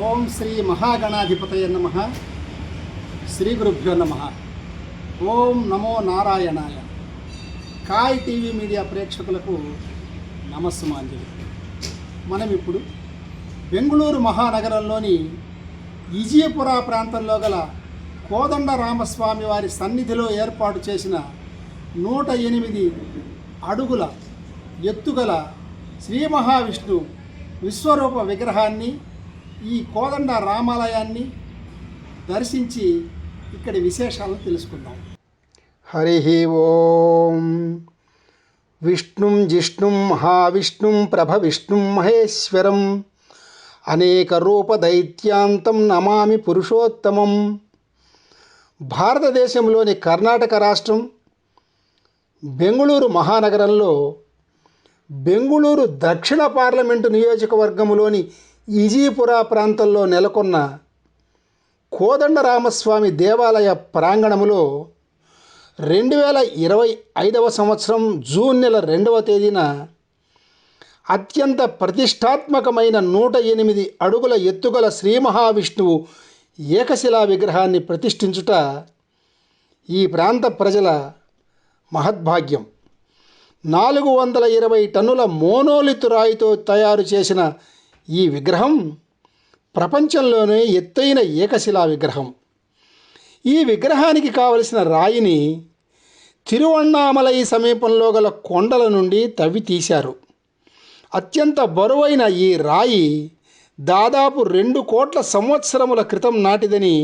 ఓం శ్రీ మహాగణాధిపతయ నమః. శ్రీ గురుభ్యో నమః. ఓం నమో నారాయణాయ. కాయ్ టీవీ మీడియా ప్రేక్షకులకు నమస్సుమాంజలి. మనం ఇప్పుడు బెంగుళూరు మహానగరంలోని విజయపుర ప్రాంతంలో గల కోదండ రామస్వామి వారి సన్నిధిలో ఏర్పాటు చేసిన 108 అడుగుల ఎత్తుగల శ్రీ మహావిష్ణు విశ్వరూప విగ్రహాన్ని, ఈ కోదండ రామాలయాన్ని దర్శించి ఇక్కడి విశేషాలను తెలుసుకుందాం. హరి ఓం. విష్ణుం జిష్ణుం మహావిష్ణుం ప్రభవిష్ణుం మహేశ్వరం అనేక రూప దైత్యాంతం నమామి పురుషోత్తమం. భారతదేశంలోని కర్ణాటక రాష్ట్రం బెంగుళూరు మహానగరంలో బెంగుళూరు దక్షిణ పార్లమెంటు నియోజకవర్గంలోని విజయపుర ప్రాంతంలో నెలకొన్న కోదండరామస్వామి దేవాలయ ప్రాంగణములో 2025 సంవత్సరం జూన్ నెల 2వ తేదీన అత్యంత ప్రతిష్టాత్మకమైన 108 అడుగుల ఎత్తుగల శ్రీ మహావిష్ణువు ఏకశిలా విగ్రహాన్ని ప్రతిష్ఠించుట ఈ ప్రాంత ప్రజల మహద్భాగ్యం. 420 టన్నుల మోనోలిత్ రాయితో తయారు చేసిన ఈ విగ్రహం ప్రపంచంలోనే ఎత్తైన ఏకశిలా విగ్రహం. ఈ విగ్రహానికి కావలసిన రాయిని తిరువణ్ణామలై సమీపంలో గల కొండల నుండి తవ్వి తీశారు. అత్యంత బరువైన ఈ రాయి దాదాపు 2 కోట్ల సంవత్సరముల క్రితం నాటిదని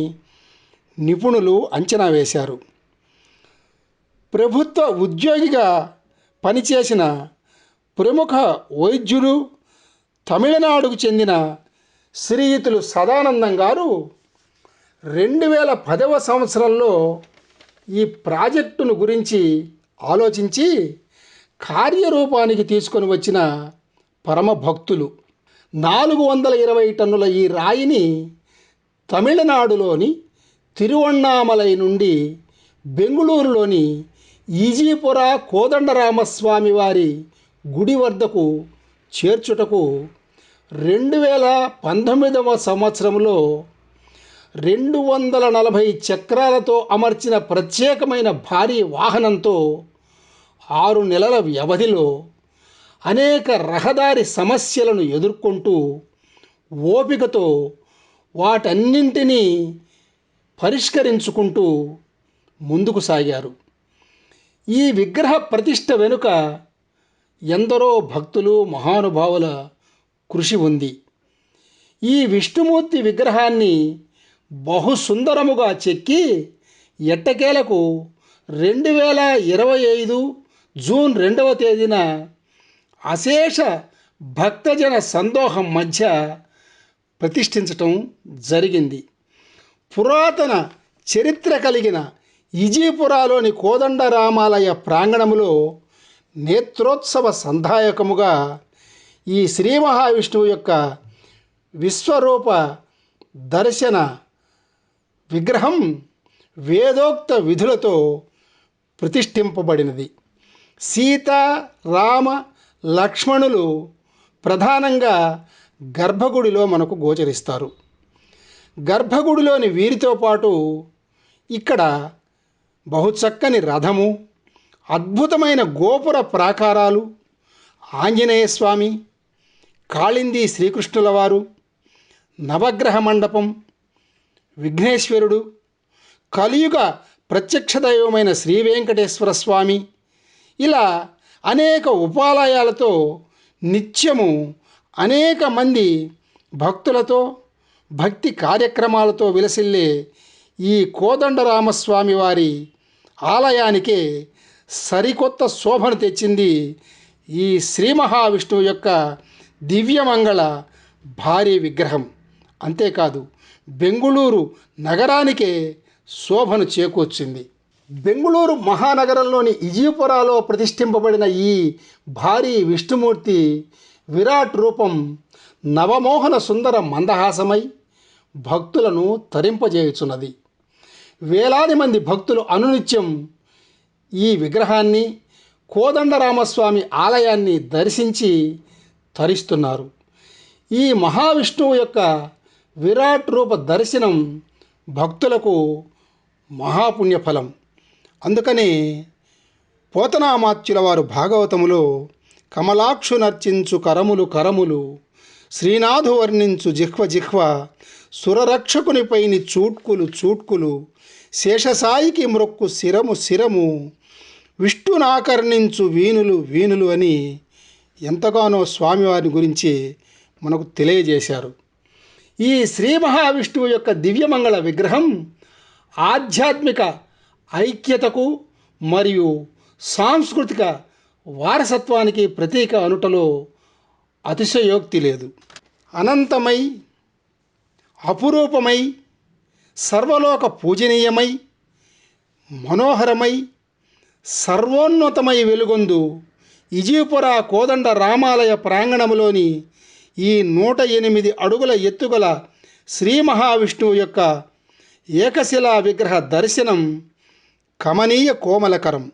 నిపుణులు అంచనా వేశారు. ప్రభుత్వ ఉద్యోగిగా పనిచేసిన ప్రముఖ వైద్యులు, తమిళనాడుకు చెందిన శ్రీయుతులు సదానందం గారు 2010వ సంవత్సరంలో ఈ ప్రాజెక్టును గురించి ఆలోచించి కార్యరూపానికి తీసుకొని వచ్చిన పరమ భక్తులు. 420 టన్నుల ఈ రాయిని తమిళనాడులోని తిరువణ్ణామలై నుండి బెంగుళూరులోని విజయపుర కోదండరామస్వామి వారి గుడి వద్దకు చేర్చుటకు 2019వ సంవత్సరంలో 240 చక్రాలతో అమర్చిన ప్రత్యేకమైన భారీ వాహనంతో 6 నెలల వ్యవధిలో అనేక రహదారి సమస్యలను ఎదుర్కొంటూ ఓపికతో వాటన్నింటినీ పరిష్కరించుకుంటూ ముందుకు సాగారు. ఈ విగ్రహ ప్రతిష్ఠ వెనుక ఎందరో భక్తులు, మహానుభావుల కృషి ఉంది. ఈ విష్ణుమూర్తి విగ్రహాన్ని బహుసుందరముగా చెక్కి ఎట్టకేలకు 2025 జూన్ 2వ తేదీన అశేష భక్తజన సందోహం మధ్య ప్రతిష్ఠించటం జరిగింది. పురాతన చరిత్ర కలిగిన విజయపురలోని కోదండరామాలయ ప్రాంగణములో నేత్రోత్సవ సంధాయకముగా ఈ శ్రీ మహావిష్ణువు యొక్క విశ్వరూప దర్శన విగ్రహం వేదోక్త విధులతో ప్రతిష్ఠింపబడినది. సీత, రామ, లక్ష్మణులు ప్రధానంగా గర్భగుడిలో మనకు గోచరిస్తారు. గర్భగుడిలోని వీరితో పాటు ఇక్కడ బహుచక్కని రథము, అద్భుతమైన గోపుర ప్రాకారాలు, ఆంజనేయ స్వామి, కాళింది శ్రీకృష్ణుల వారు, నవగ్రహ మండపం, విఘ్నేశ్వరుడు, కలియుగ ప్రత్యక్ష దైవమైన శ్రీ వెంకటేశ్వర స్వామి, ఇలా అనేక ఉపాలయాలతో నిత్యము అనేక మంది భక్తులతో భక్తి కార్యక్రమాలతో విలసిల్లే ఈ కోదండరామస్వామి వారి ఆలయానికే సరికొత్త శోభను తెచ్చింది ఈ శ్రీ మహావిష్ణువు యొక్క దివ్యమంగళ భారీ విగ్రహం. అంతేకాదు, బెంగుళూరు నగరానికే శోభను చేకూర్చింది. బెంగుళూరు మహానగరంలోని విజయపురలో ప్రతిష్ఠింపబడిన ఈ భారీ విష్ణుమూర్తి విరాట్ రూపం నవమోహన సుందర మందహాసమై భక్తులను తరింపజేయుచున్నది. వేలాది మంది భక్తులు అనునిత్యం ఈ విగ్రహాన్ని, కోదండరామస్వామి ఆలయాన్ని దర్శించి తరిస్తున్నారు. ఈ మహావిష్ణువు యొక్క విరాట్ రూప దర్శనం భక్తులకు మహాపుణ్యఫలం. అందుకని పోతనామాత్యుల వారు భాగవతములో కమలాక్షు నర్చించు కరములు కరములు, శ్రీనాథు వర్ణించు జిహ్వ జిహ్వ, సురరక్షకునిపైని చూట్కులు చూట్కులు, శేషసాయికి మ్రొక్కు శిరము శిరము, విష్ణునాకర్ణించు వీణులు వీణులు అని ఎంతగానో స్వామివారి గురించి మనకు తెలియజేశారు. ఈ శ్రీ మహావిష్ణువు యొక్క దివ్యమంగళ విగ్రహం ఆధ్యాత్మిక ఐక్యతకు మరియు సాంస్కృతిక వారసత్వానికి ప్రతీక అనుటలో అతిశయోక్తి లేదు. అనంతమై, అపురూపమై, సర్వలోక పూజనీయమై, మనోహరమై, సర్వోన్నతమై వెలుగొందు ఇజీపుర కోదండ రామాలయ ప్రాంగణంలోని ఈ 108 అడుగుల ఎత్తుగల శ్రీ మహావిష్ణువు యొక్క ఏకశిలా విగ్రహ దర్శనం కమనీయ కోమలకరం.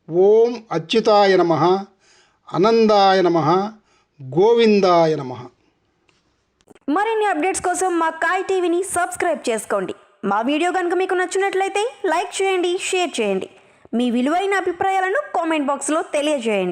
ఓం అచ్యుతాయ నమః, ఆనందాయ నమః, గోవిందాయ నమః. మరిన్ని అప్డేట్స్ కోసం మా కాయ్ టీవీని సబ్స్క్రైబ్ చేసుకోండి. మా వీడియో కనుక మీకు నచ్చినట్లయితే లైక్ చేయండి, షేర్ చేయండి. మీ విలువైన అభిప్రాయాలను కామెంట్ బాక్స్లో తెలియజేయండి.